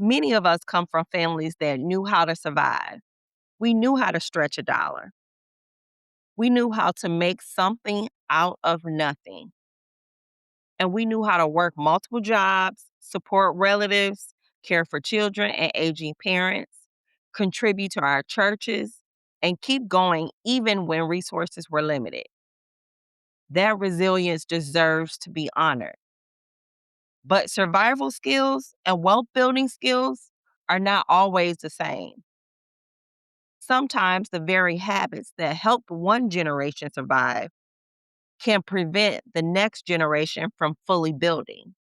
Many of us come from families that knew how to survive. We knew how to stretch a dollar. We knew how to make something out of nothing. And we knew how to work multiple jobs, support relatives, care for children and aging parents, contribute to our churches, and keep going even when resources were limited. That resilience deserves to be honored. But survival skills and wealth building skills are not always the same. Sometimes the very habits that helped one generation survive can prevent the next generation from fully building,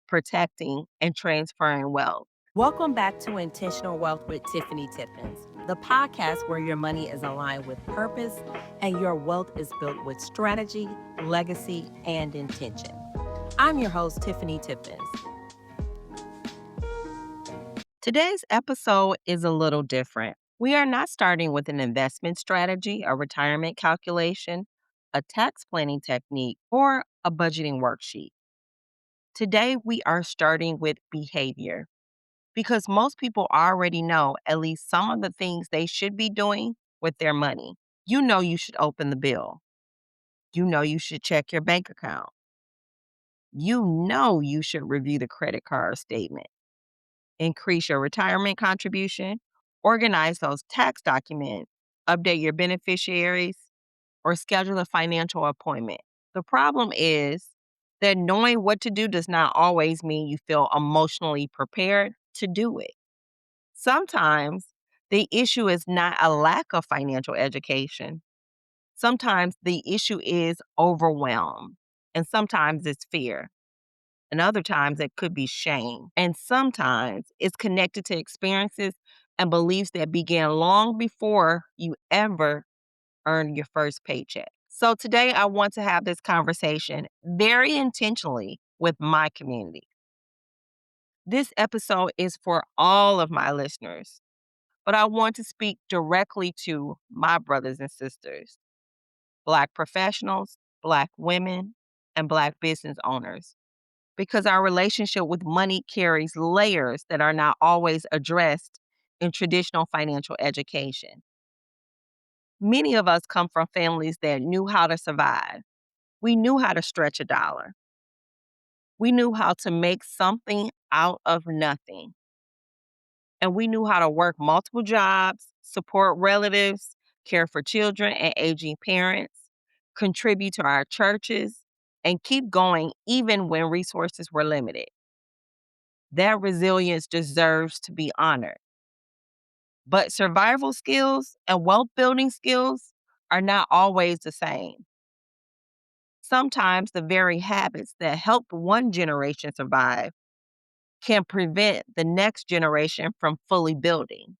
protecting, and transferring wealth. Welcome back to Intentional Wealth with Tiffany Tippins, the podcast where your money is aligned with purpose and your wealth is built with strategy, legacy, and intention. I'm your host, Tiffany Tippins. Today's episode is a little different. We are not starting with an investment strategy, a retirement calculation, a tax planning technique, or a budgeting worksheet. Today, we are starting with behavior because most people already know at least some of the things they should be doing with their money. You know you should open the bill. You know you should check your bank account. You know you should review the credit card statement, increase your retirement contribution, organize those tax documents, update your beneficiaries, or schedule a financial appointment. The problem is that knowing what to do does not always mean you feel emotionally prepared to do it. Sometimes the issue is not a lack of financial education. Sometimes the issue is overwhelm, and sometimes it's fear. And other times it could be shame. And sometimes it's connected to experiences and beliefs that began long before you ever earned your first paycheck. So today I want to have this conversation very intentionally with my community. This episode is for all of my listeners, but I want to speak directly to my brothers and sisters, Black professionals, Black women, and Black business owners, because our relationship with money carries layers that are not always addressed in traditional financial education. Many of us come from families that knew how to survive. We knew how to stretch a dollar. We knew how to make something out of nothing. And we knew how to work multiple jobs, support relatives, care for children and aging parents, contribute to our churches, and keep going even when resources were limited. That resilience deserves to be honored. But survival skills and wealth building skills are not always the same. Sometimes the very habits that helped one generation survive can prevent the next generation from fully building,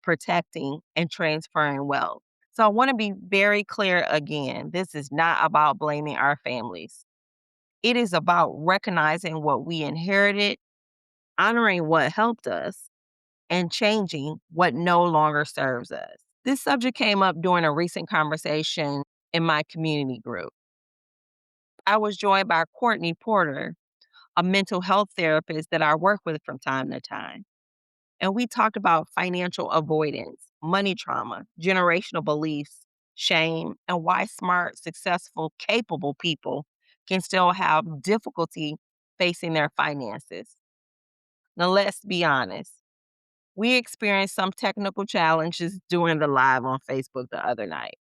protecting, and transferring wealth. So I want to be very clear again. This is not about blaming our families. It is about recognizing what we inherited, honoring what helped us, and changing what no longer serves us. This subject came up during a recent conversation in my community group. I was joined by Courtney Porter, a mental health therapist that I work with from time to time. And we talked about financial avoidance, money trauma, generational beliefs, shame, and why smart, successful, capable people can still have difficulty facing their finances. Now, let's be honest. We experienced some technical challenges during the live on Facebook the other night.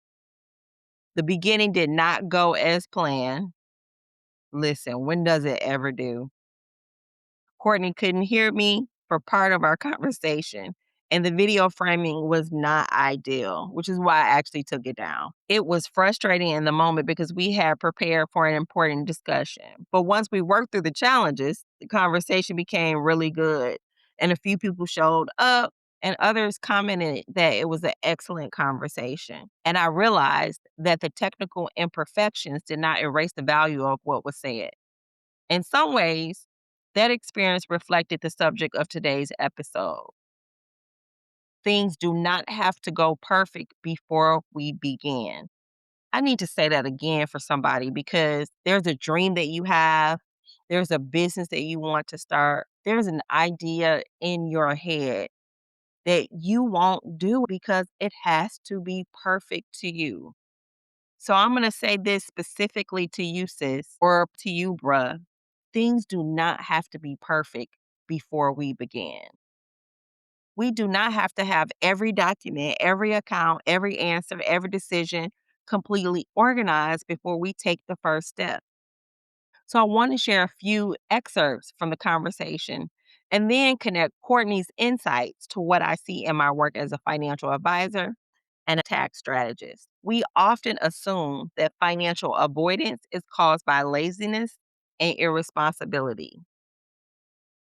The beginning did not go as planned. Listen, when does it ever do? Courtney couldn't hear me for part of our conversation, and the video framing was not ideal, which is why I actually took it down. It was frustrating in the moment because we had prepared for an important discussion. But once we worked through the challenges, the conversation became really good, and a few people showed up. And others commented that it was an excellent conversation. And I realized that the technical imperfections did not erase the value of what was said. In some ways, that experience reflected the subject of today's episode. Things do not have to go perfect before we begin. I need to say that again for somebody because there's a dream that you have, there's a business that you want to start, There's an idea in your head that you won't do because it has to be perfect to you. So I'm going to say this specifically to you, sis, or to you, bruh. Things do not have to be perfect before we begin. We do not have to have every document, every account, every answer, every decision completely organized before we take the first step. So I want to share a few excerpts from the conversation and then connect Courtney's insights to what I see in my work as a financial advisor and a tax strategist. We often assume that financial avoidance is caused by laziness and irresponsibility.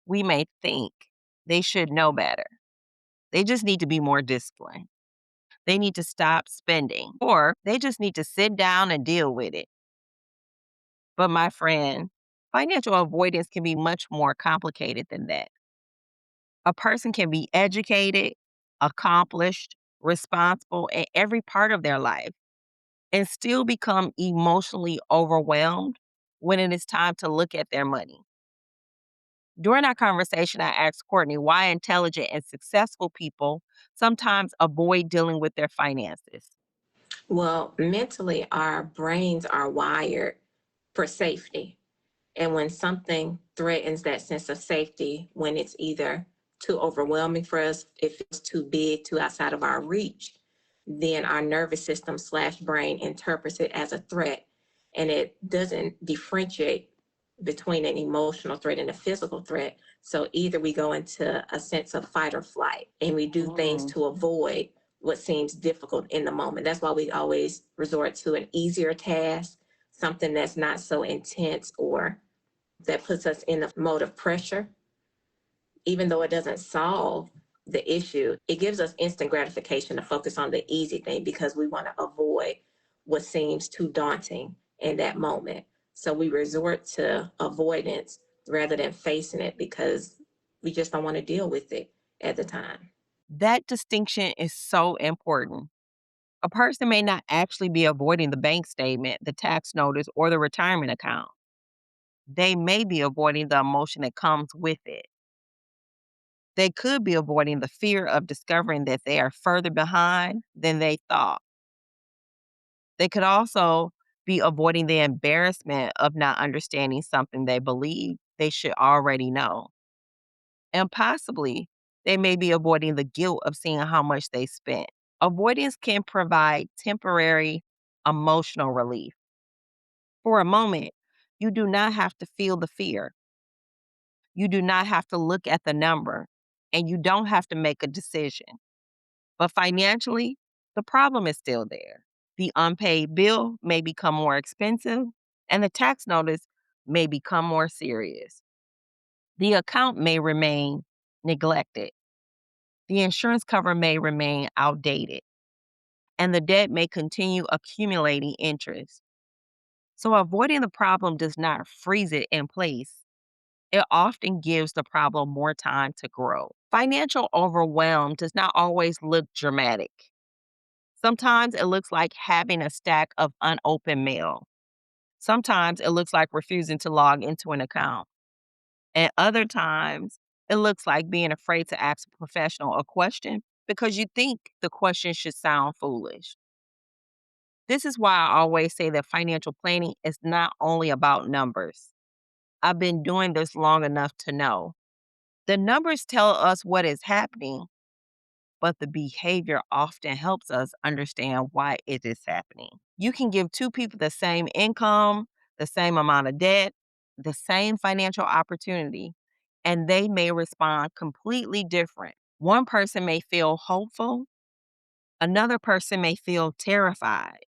We may think they should know better. They just need to be more disciplined. They need to stop spending, or they just need to sit down and deal with it. But my friend, financial avoidance can be much more complicated than that. A person can be educated, accomplished, responsible in every part of their life and still become emotionally overwhelmed when it is time to look at their money. During our conversation, I asked Courtney why intelligent and successful people sometimes avoid dealing with their finances. Well, mentally, our brains are wired for safety. And when something threatens that sense of safety, when it's either too overwhelming for us, if it's too big, too outside of our reach, then our nervous system slash brain interprets it as a threat. And it doesn't differentiate between an emotional threat and a physical threat. So either we go into a sense of fight or flight and we do things to avoid what seems difficult in the moment. That's why we always resort to an easier task, something that's not so intense or that puts us in a mode of pressure. Even though it doesn't solve the issue, it gives us instant gratification to focus on the easy thing because we want to avoid what seems too daunting in that moment. So we resort to avoidance rather than facing it because we just don't want to deal with it at the time. That distinction is so important. A person may not actually be avoiding the bank statement, the tax notice, or the retirement account. They may be avoiding the emotion that comes with it. They could be avoiding the fear of discovering that they are further behind than they thought. They could also be avoiding the embarrassment of not understanding something they believe they should already know. And possibly, they may be avoiding the guilt of seeing how much they spent. Avoidance can provide temporary emotional relief. For a moment, you do not have to feel the fear. You do not have to look at the number, and you don't have to make a decision. But financially, the problem is still there. The unpaid bill may become more expensive, and the tax notice may become more serious. The account may remain neglected. The insurance cover may remain outdated, and the debt may continue accumulating interest. So, avoiding the problem does not freeze it in place. It often gives the problem more time to grow. Financial overwhelm does not always look dramatic. Sometimes it looks like having a stack of unopened mail. Sometimes it looks like refusing to log into an account. And other times it looks like being afraid to ask a professional a question because you think the question should sound foolish. This is why I always say that financial planning is not only about numbers. I've been doing this long enough to know. The numbers tell us what is happening, but the behavior often helps us understand why it is happening. You can give two people the same income, the same amount of debt, the same financial opportunity, and they may respond completely different. One person may feel hopeful, another person may feel terrified.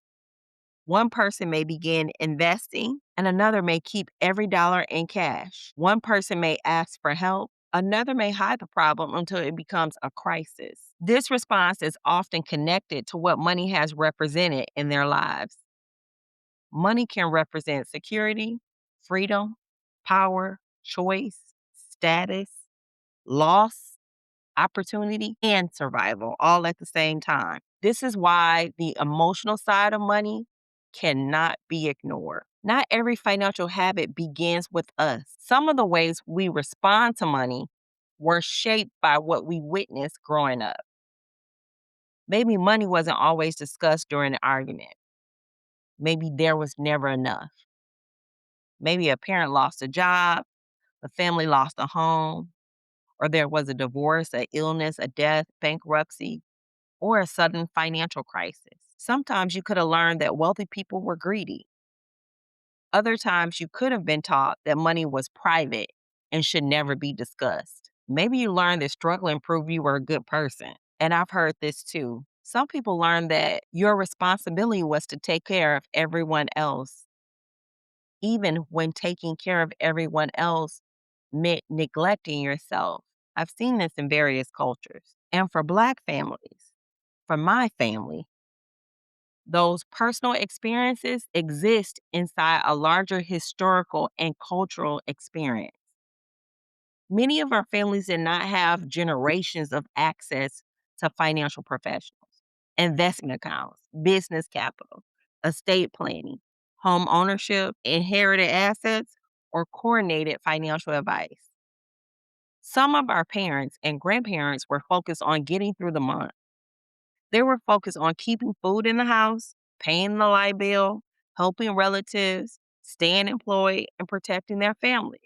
One person may begin investing, and another may keep every dollar in cash. One person may ask for help, another may hide the problem until it becomes a crisis. This response is often connected to what money has represented in their lives. Money can represent security, freedom, power, choice, status, loss, opportunity, and survival all at the same time. This is why the emotional side of money cannot be ignored. Not every financial habit begins with us. Some of the ways we respond to money were shaped by what we witnessed growing up. Maybe money wasn't always discussed during an argument. Maybe there was never enough. Maybe a parent lost a job, a family lost a home, or there was a divorce, a illness, a death, bankruptcy, or a sudden financial crisis. Sometimes you could have learned that wealthy people were greedy. Other times you could have been taught that money was private and should never be discussed. Maybe you learned that struggling proved you were a good person. And I've heard this too. Some people learned that your responsibility was to take care of everyone else, even when taking care of everyone else meant neglecting yourself. I've seen this in various cultures. And for Black families, for my family, those personal experiences exist inside a larger historical and cultural experience. Many of our families did not have generations of access to financial professionals, investment accounts, business capital, estate planning, home ownership, inherited assets, or coordinated financial advice. Some of our parents and grandparents were focused on getting through the month. They were focused on keeping food in the house, paying the light bill, helping relatives, staying employed, and protecting their families.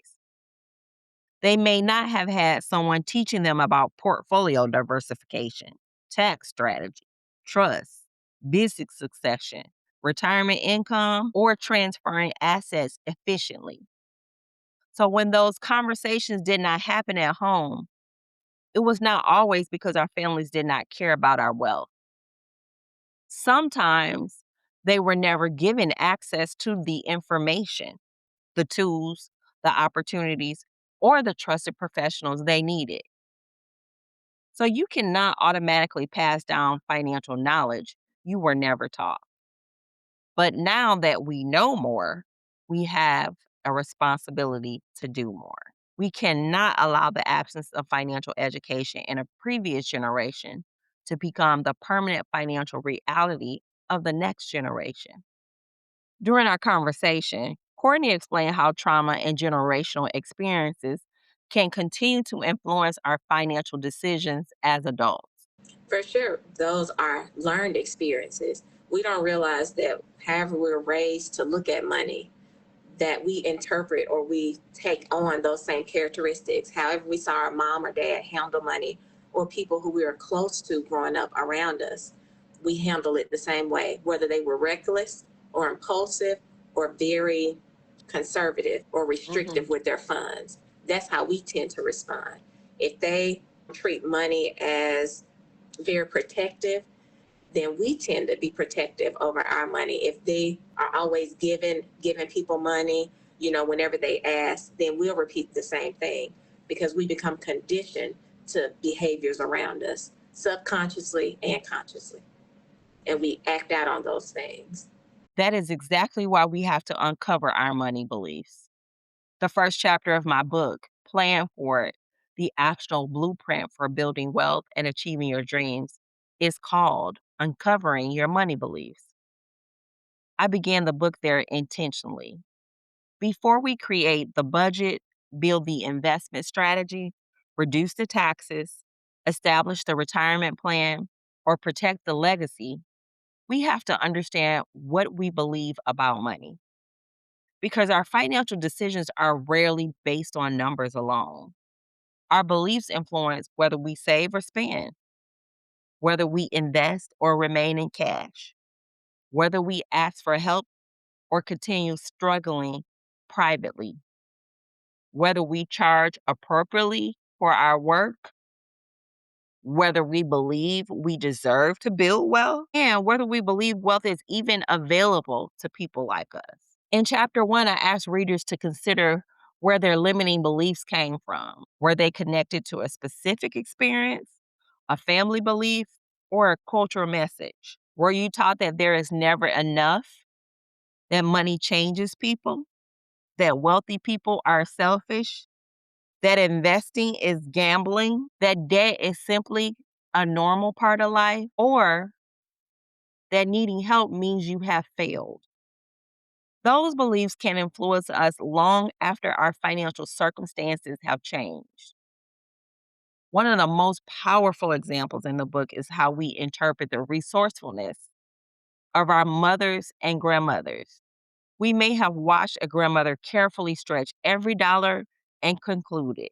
They may not have had someone teaching them about portfolio diversification, tax strategy, trust, business succession, retirement income, or transferring assets efficiently. So when those conversations did not happen at home, it was not always because our families did not care about our wealth. Sometimes they were never given access to the information, the tools, the opportunities, or the trusted professionals they needed. So you cannot automatically pass down financial knowledge you were never taught. But now that we know more, we have a responsibility to do more. We cannot allow the absence of financial education in a previous generation to become the permanent financial reality of the next generation. During our conversation, Courtney explained how trauma and generational experiences can continue to influence our financial decisions as adults. For sure, those are learned experiences. We don't realize that however we're raised to look at money, that we interpret or we take on those same characteristics. However, we saw our mom or dad handle money, or people who we were close to growing up around us, we handle it the same way, whether they were reckless or impulsive or very conservative or Mhm. restrictive with their funds. That's how we tend to respond. If they treat money as very protective, then we tend to be protective over our money. If they are always giving people money, whenever they ask, then we'll repeat the same thing because we become conditioned to behaviors around us subconsciously and consciously, and we act out on those things. That is exactly why we have to uncover our money beliefs. The first chapter of my book, Plan for It, the actual blueprint for building wealth and achieving your dreams, is called Uncovering Your Money Beliefs. I began the book there intentionally. Before we create the budget, build the investment strategy, reduce the taxes, establish the retirement plan, or protect the legacy, we have to understand what we believe about money. Because our financial decisions are rarely based on numbers alone. Our beliefs influence whether we save or spend, whether we invest or remain in cash, whether we ask for help or continue struggling privately, whether we charge appropriately for our work, whether we believe we deserve to build wealth, and whether we believe wealth is even available to people like us. In chapter one, I asked readers to consider where their limiting beliefs came from. Were they connected to a specific experience, a family belief, or a cultural message? Were you taught that there is never enough, that money changes people, that wealthy people are selfish, that investing is gambling, that debt is simply a normal part of life, or that needing help means you have failed? Those beliefs can influence us long after our financial circumstances have changed. One of the most powerful examples in the book is how we interpret the resourcefulness of our mothers and grandmothers. We may have watched a grandmother carefully stretch every dollar and concluded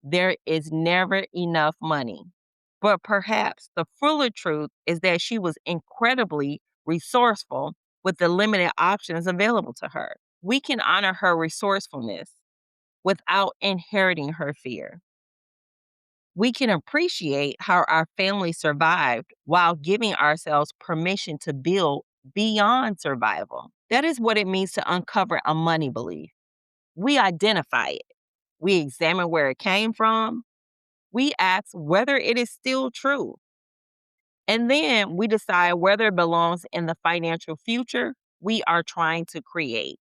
there is never enough money. But perhaps the fuller truth is that she was incredibly resourceful with the limited options available to her. We can honor her resourcefulness without inheriting her fear. We can appreciate how our family survived while giving ourselves permission to build beyond survival. That is what it means to uncover a money belief. We identify it, we examine where it came from, we ask whether it is still true, and then we decide whether it belongs in the financial future we are trying to create.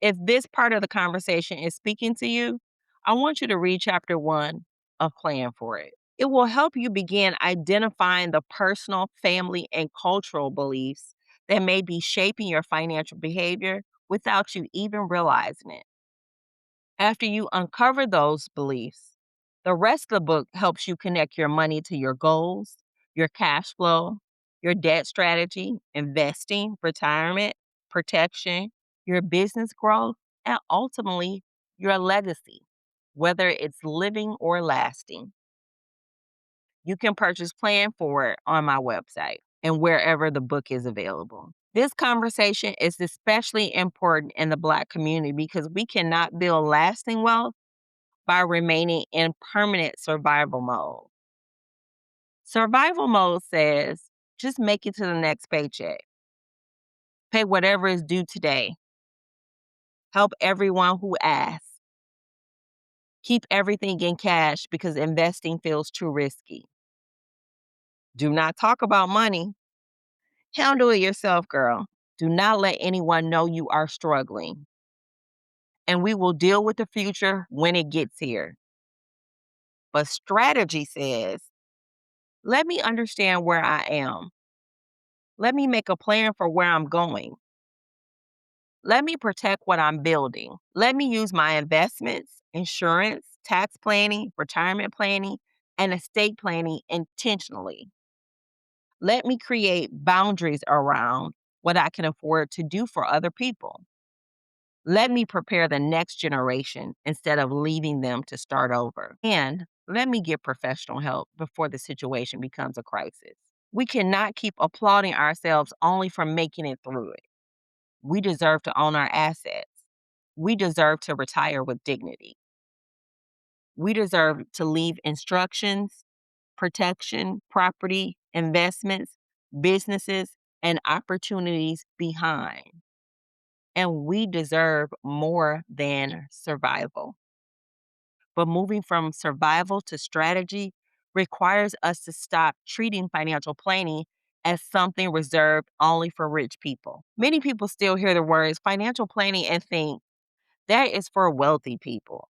If this part of the conversation is speaking to you, I want you to read chapter 1 of Plan for It. It will help you begin identifying the personal, family, and cultural beliefs that may be shaping your financial behavior without you even realizing it. After you uncover those beliefs, the rest of the book helps you connect your money to your goals, your cash flow, your debt strategy, investing, retirement, protection, your business growth, and ultimately your legacy, whether it's living or lasting. You can purchase Plan For It on my website and wherever the book is available. This conversation is especially important in the Black community because we cannot build lasting wealth by remaining in permanent survival mode. Survival mode says just make it to the next paycheck, pay whatever is due today, help everyone who asks, keep everything in cash because investing feels too risky. Do not talk about money. Handle it yourself, girl. Do not let anyone know you are struggling. And we will deal with the future when it gets here. But strategy says, let me understand where I am. Let me make a plan for where I'm going. Let me protect what I'm building. Let me use my investments, insurance, tax planning, retirement planning, and estate planning intentionally. Let me create boundaries around what I can afford to do for other people. Let me prepare the next generation instead of leaving them to start over. And let me get professional help before the situation becomes a crisis. We cannot keep applauding ourselves only for making it through it. We deserve to own our assets. We deserve to retire with dignity. We deserve to leave instructions, protection, property, investments, businesses, and opportunities behind. And we deserve more than survival. But moving from survival to strategy requires us to stop treating financial planning as something reserved only for rich people. Many people still hear the words financial planning and think that is for wealthy people.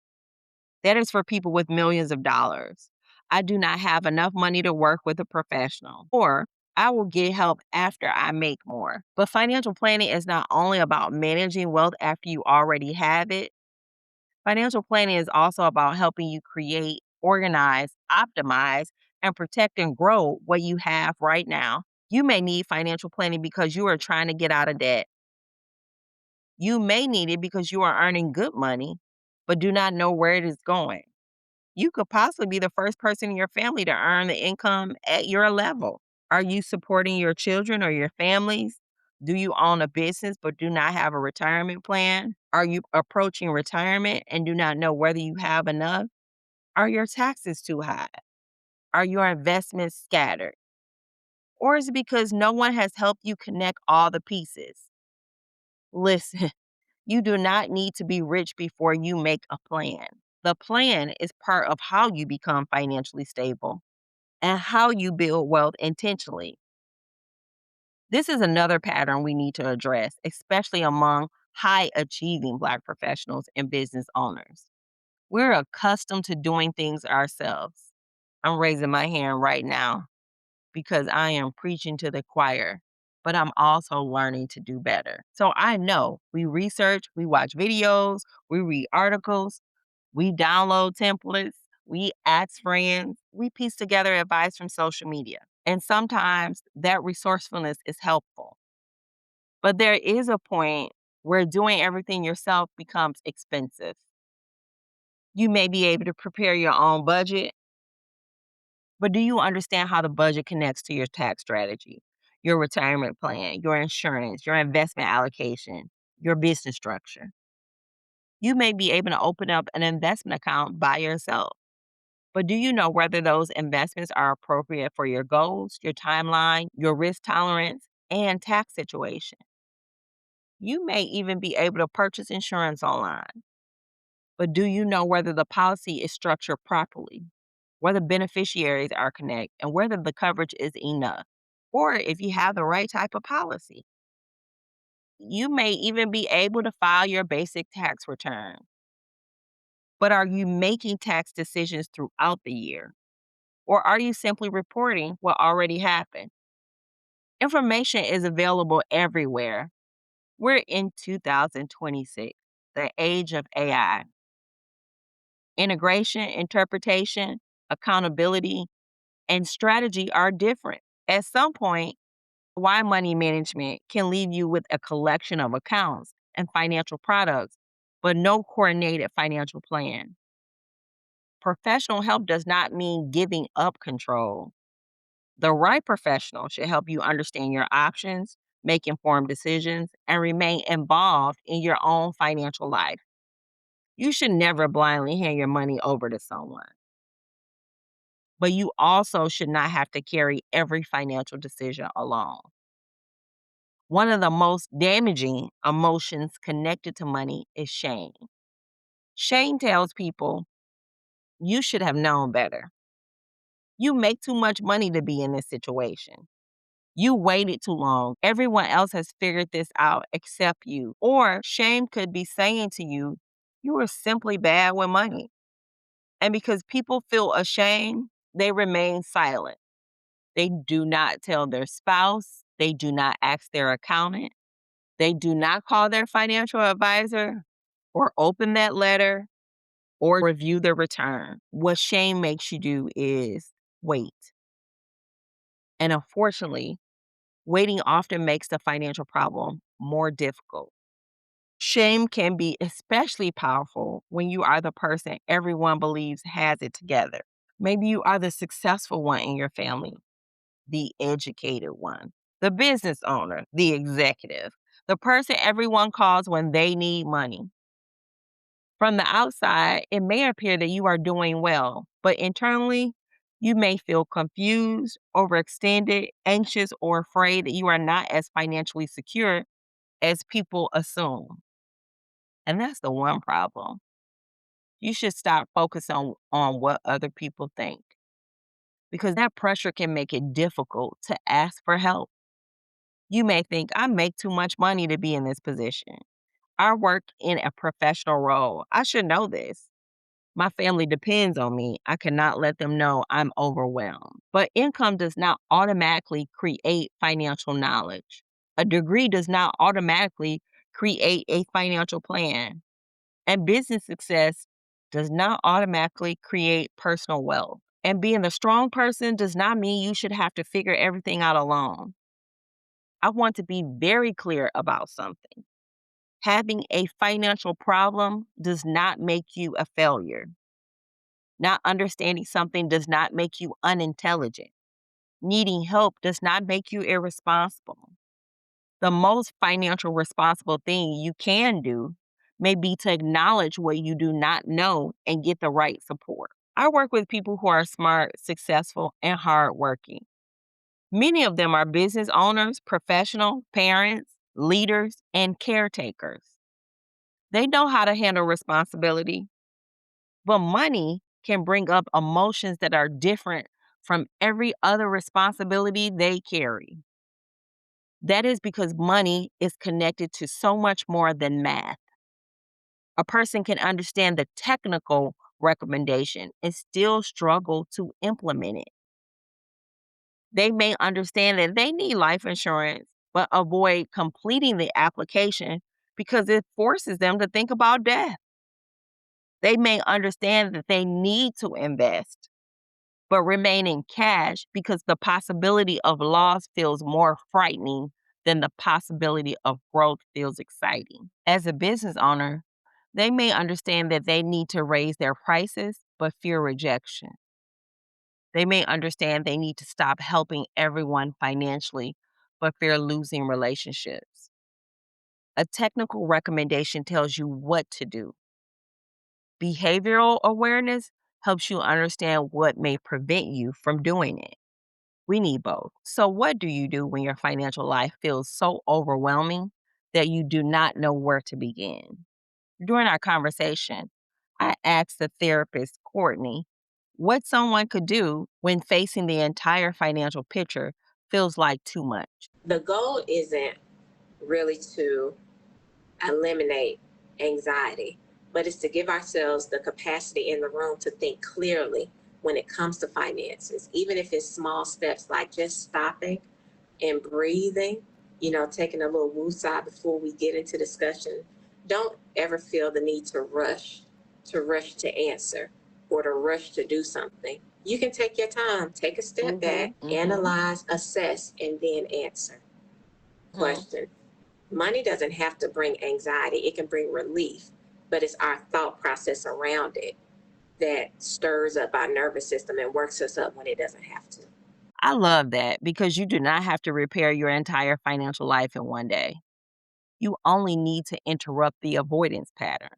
That is for people with millions of dollars. I do not have enough money to work with a professional, or I will get help after I make more. But financial planning is not only about managing wealth after you already have it. Financial planning is also about helping you create, organize, optimize, and protect and grow what you have right now. You may need financial planning because you are trying to get out of debt. You may need it because you are earning good money, but do not know where it is going. You could possibly be the first person in your family to earn the income at your level. Are you supporting your children or your families? Do you own a business but do not have a retirement plan? Are you approaching retirement and do not know whether you have enough? Are your taxes too high? Are your investments scattered? Or is it because no one has helped you connect all the pieces? Listen, you do not need to be rich before you make a plan. The plan is part of how you become financially stable and how you build wealth intentionally. This is another pattern we need to address, especially among high achieving Black professionals and business owners. We're accustomed to doing things ourselves. I'm raising my hand right now because I am preaching to the choir. but I'm also learning to do better. So I know we research, we watch videos, we read articles, we download templates, we ask friends, we piece together advice from social media. And sometimes that resourcefulness is helpful. But there is a point where doing everything yourself becomes expensive. You may be able to prepare your own budget, but do you understand how the budget connects to your tax strategy, your retirement plan, your insurance, your investment allocation, your business structure? You may be able to open up an investment account by yourself, but do you know whether those investments are appropriate for your goals, your timeline, your risk tolerance, and tax situation? You may even be able to purchase insurance online, but do you know whether the policy is structured properly, whether beneficiaries are connected, and whether the coverage is enough, or if you have the right type of policy? You may even be able to file your basic tax return, but are you making tax decisions throughout the year, or are you simply reporting what already happened? Information is available everywhere. We're in 2026, the age of AI. Integration, interpretation, accountability, and strategy are different. At some point, why money management can leave you with a collection of accounts and financial products, but no coordinated financial plan. Professional help does not mean giving up control. The right professional should help you understand your options, make informed decisions, and remain involved in your own financial life. You should never blindly hand your money over to someone, but you also should not have to carry every financial decision alone. One of the most damaging emotions connected to money is shame. Shame tells people you should have known better. You make too much money to be in this situation. You waited too long. Everyone else has figured this out except you. Or shame could be saying to you, you are simply bad with money. And because people feel ashamed, they remain silent. They do not tell their spouse. They do not ask their accountant. They do not call their financial advisor or open that letter or review the return. What shame makes you do is wait. And unfortunately, waiting often makes the financial problem more difficult. Shame can be especially powerful when you are the person everyone believes has it together. Maybe you are the successful one in your family, the educated one, the business owner, the executive, the person everyone calls when they need money. From the outside, it may appear that you are doing well, but internally, you may feel confused, overextended, anxious, or afraid that you are not as financially secure as people assume. And that's the one problem. You should stop focusing on what other people think because that pressure can make it difficult to ask for help. You may think, I make too much money to be in this position. I work in a professional role. I should know this. My family depends on me. I cannot let them know I'm overwhelmed. But income does not automatically create financial knowledge. A degree does not automatically create a financial plan. And business success does not automatically create personal wealth. And being a strong person does not mean you should have to figure everything out alone. I want to be very clear about something. Having a financial problem does not make you a failure. Not understanding something does not make you unintelligent. Needing help does not make you irresponsible. The most financial responsible thing you can do may be to acknowledge what you do not know and get the right support. I work with people who are smart, successful, and hardworking. Many of them are business owners, professional, parents, leaders, and caretakers. They know how to handle responsibility, but money can bring up emotions that are different from every other responsibility they carry. That is because money is connected to so much more than math. A person can understand the technical recommendation and still struggle to implement it. They may understand that they need life insurance, but avoid completing the application because it forces them to think about death. They may understand that they need to invest, but remain in cash because the possibility of loss feels more frightening than the possibility of growth feels exciting. As a business owner, they may understand that they need to raise their prices, but fear rejection. They may understand they need to stop helping everyone financially, but fear losing relationships. A technical recommendation tells you what to do. Behavioral awareness helps you understand what may prevent you from doing it. We need both. So, what do you do when your financial life feels so overwhelming that you do not know where to begin? During our conversation, I asked the therapist, Courtney, what someone could do when facing the entire financial picture feels like too much. The goal isn't really to eliminate anxiety, but it's to give ourselves the capacity in the room to think clearly when it comes to finances, even if it's small steps like just stopping and breathing, taking a little woosah before we get into discussion. Don't ever feel the need to rush to answer or to rush to do something. You can take your time, take a step Mm-hmm. back, Mm-hmm. analyze, assess, and then answer. Mm-hmm. Question. Money doesn't have to bring anxiety, it can bring relief, but it's our thought process around it that stirs up our nervous system and works us up when it doesn't have to. I love that because you do not have to repair your entire financial life in one day. You only need to interrupt the avoidance pattern.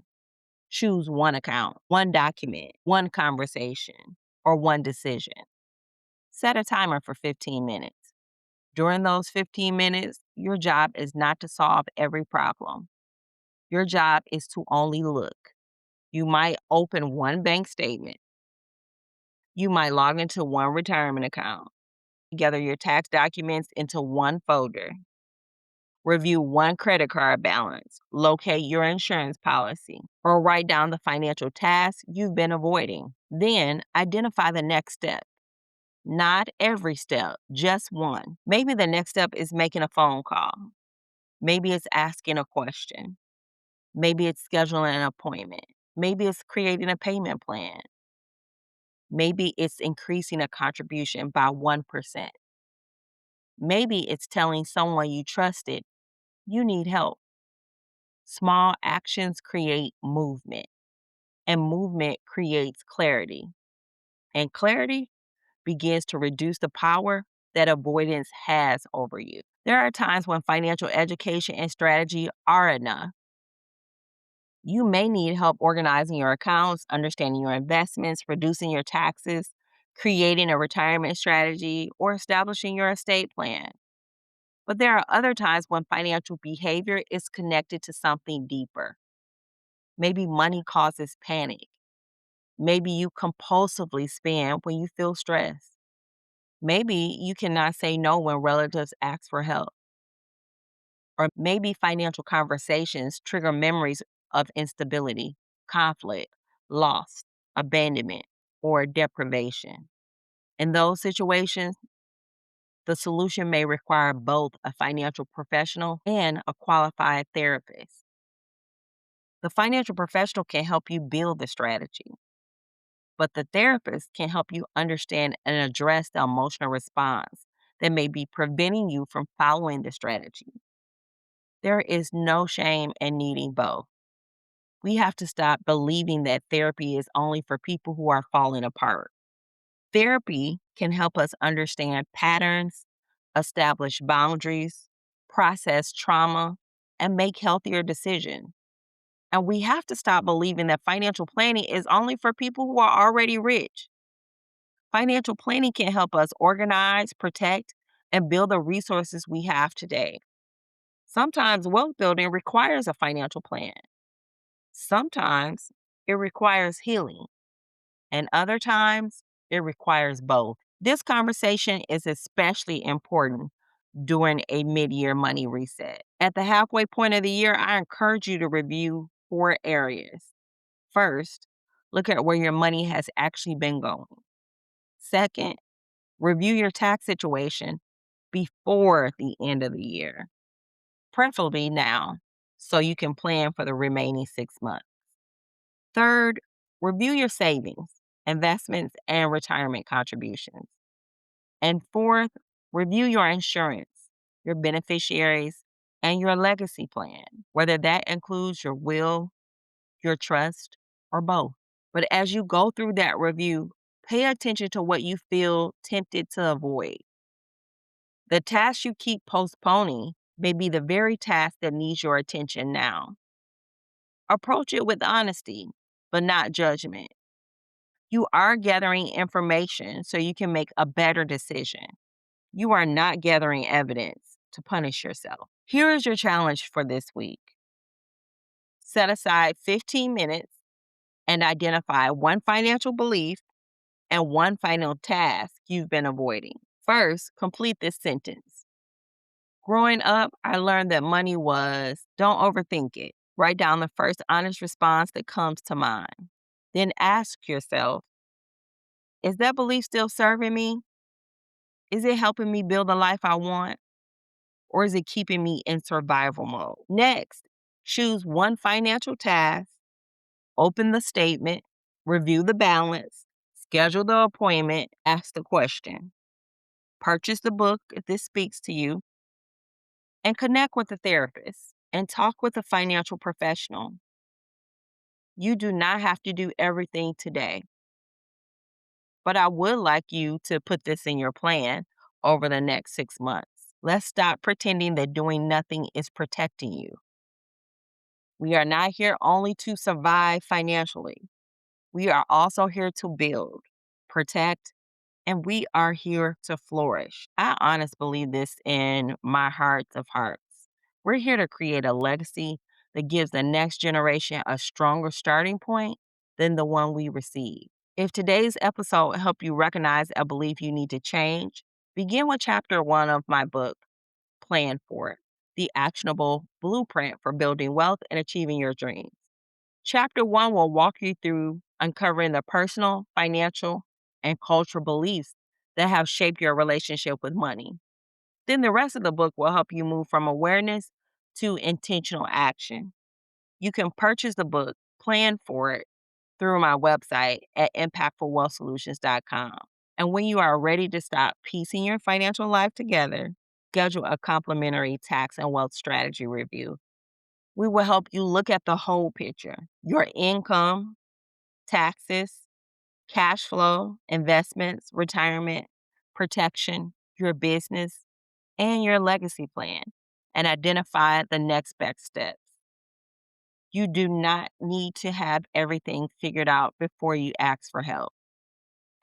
Choose one account, one document, one conversation, or one decision. Set a timer for 15 minutes. During those 15 minutes, your job is not to solve every problem. Your job is to only look. You might open one bank statement. You might log into one retirement account. Gather your tax documents into one folder. Review one credit card balance. Locate your insurance policy. Or write down the financial tasks you've been avoiding. Then identify the next step. Not every step, just one. Maybe the next step is making a phone call. Maybe it's asking a question. Maybe it's scheduling an appointment. Maybe it's creating a payment plan. Maybe it's increasing a contribution by 1%. Maybe it's telling someone you trusted you need help. Small actions create movement, and movement creates clarity. And clarity begins to reduce the power that avoidance has over you. There are times when financial education and strategy are enough. You may need help organizing your accounts, understanding your investments, reducing your taxes, creating a retirement strategy, or establishing your estate plan. But there are other times when financial behavior is connected to something deeper. Maybe money causes panic. Maybe you compulsively spend when you feel stressed. Maybe you cannot say no when relatives ask for help. Or maybe financial conversations trigger memories of instability, conflict, loss, abandonment, or deprivation. In those situations, the solution may require both a financial professional and a qualified therapist. The financial professional can help you build the strategy, but the therapist can help you understand and address the emotional response that may be preventing you from following the strategy. There is no shame in needing both. We have to stop believing that therapy is only for people who are falling apart. Therapy can help us understand patterns, establish boundaries, process trauma, and make healthier decisions. And we have to stop believing that financial planning is only for people who are already rich. Financial planning can help us organize, protect, and build the resources we have today. Sometimes wealth building requires a financial plan. Sometimes it requires healing, and other times it requires both. This conversation is especially important during a mid year money reset. At the halfway point of the year, I encourage you to review 4 areas. First, look at where your money has actually been going. Second, review your tax situation before the end of the year, preferably now, so you can plan for the remaining 6 months. Third, review your savings, investments, and retirement contributions. And fourth, review your insurance, your beneficiaries, and your legacy plan, whether that includes your will, your trust, or both. But as you go through that review, pay attention to what you feel tempted to avoid. The tasks you keep postponing may be the very task that needs your attention now. Approach it with honesty, but not judgment. You are gathering information so you can make a better decision. You are not gathering evidence to punish yourself. Here is your challenge for this week: set aside 15 minutes and identify one financial belief and one final task you've been avoiding. First, complete this sentence. Growing up, I learned that money was, don't overthink it. Write down the first honest response that comes to mind. Then ask yourself, is that belief still serving me? Is it helping me build the life I want? Or is it keeping me in survival mode? Next, choose one financial task, open the statement, review the balance, schedule the appointment, ask the question, purchase the book if this speaks to you, and connect with a therapist and talk with a financial professional. You do not have to do everything today, but I would like you to put this in your plan over the next 6 months. Let's stop pretending that doing nothing is protecting you. We are not here only to survive financially. We are also here to build, protect, and we are here to flourish. I honestly believe this in my heart of hearts. We're here to create a legacy that gives the next generation a stronger starting point than the one we receive. If today's episode helped you recognize a belief you need to change, begin with chapter 1 of my book, Plan for It: The Actionable Blueprint for Building Wealth and Achieving Your Dreams. Chapter 1 will walk you through uncovering the personal, financial, and cultural beliefs that have shaped your relationship with money. Then the rest of the book will help you move from awareness to intentional action. You can purchase the book, Plan for It, through my website at impactfulwealthsolutions.com. And when you are ready to stop piecing your financial life together, schedule a complimentary tax and wealth strategy review. We will help you look at the whole picture: your income, taxes, cash flow, investments, retirement, protection, your business, and your legacy plan, and identify the next best steps. You do not need to have everything figured out before you ask for help.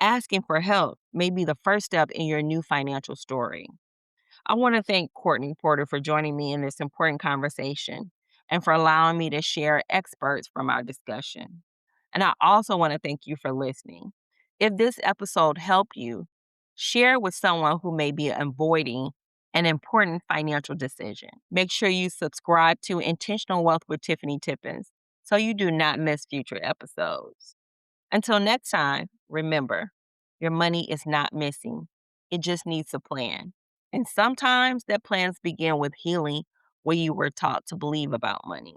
Asking for help may be the first step in your new financial story. I want to thank Courtney Porter for joining me in this important conversation and for allowing me to share experts from our discussion. And I also want to thank you for listening. If this episode helped you, share it with someone who may be avoiding an important financial decision. Make sure you subscribe to Intentional Wealth with Tiffany Tippins so you do not miss future episodes. Until next time, remember, your money is not missing. It just needs a plan. And sometimes that plans begin with healing what you were taught to believe about money.